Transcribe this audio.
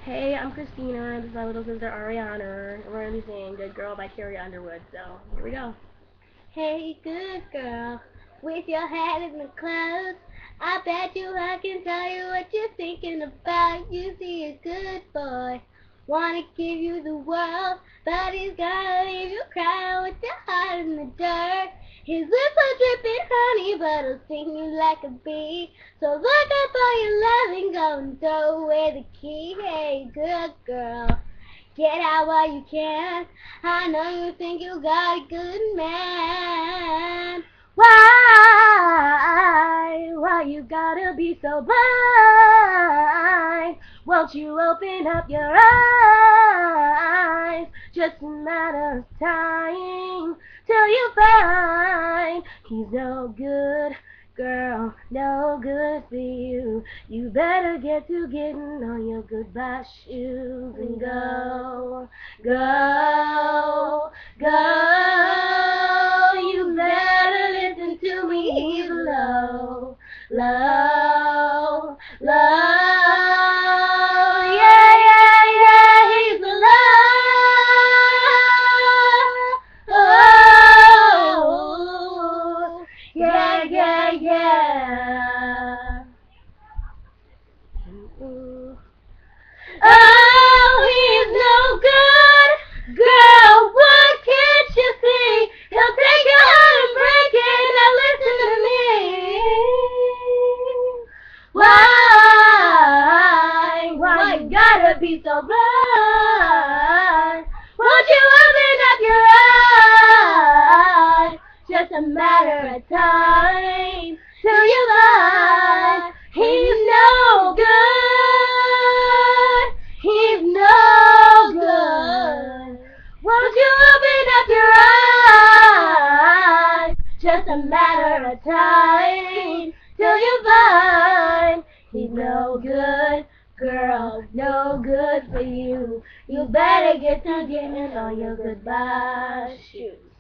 Hey, I'm Christina. This is my little sister Ariana. We're gonna be singing "Good Girl" by Carrie Underwood. So here we go. Hey, good girl, with your head in the clouds. I bet you I can tell you what you're thinking about. You see a good boy, wanna give you the world, but he's gonna leave you crying with your heart in the dirt. His lips are dripping honey, but he'll sting you like a bee. So look up all your love and go and throw away the key. Hey, good girl, get out while you can. I know you think you got a good man. Why you gotta be so blind? Won't you open up your eyes? Just a matter of time till you find he's no good. Girl, no good for you. You better get to getting on your goodbye shoes and go, go, go. You better listen to me. He's low, low, low. Yeah, yeah, yeah. He's low. Oh, yeah, yeah, yeah. Oh, he's no good. Girl, what can't you see? He'll take your heart and break it. Now listen to me. Why you gotta be so blind? Won't you open up your eyes? Just a matter of time till you find he's no good. He's no good. Won't you open up your eyes? Just a matter of time till you find he's no good. Girl, no good for you. You better get to getting on your goodbye shoes.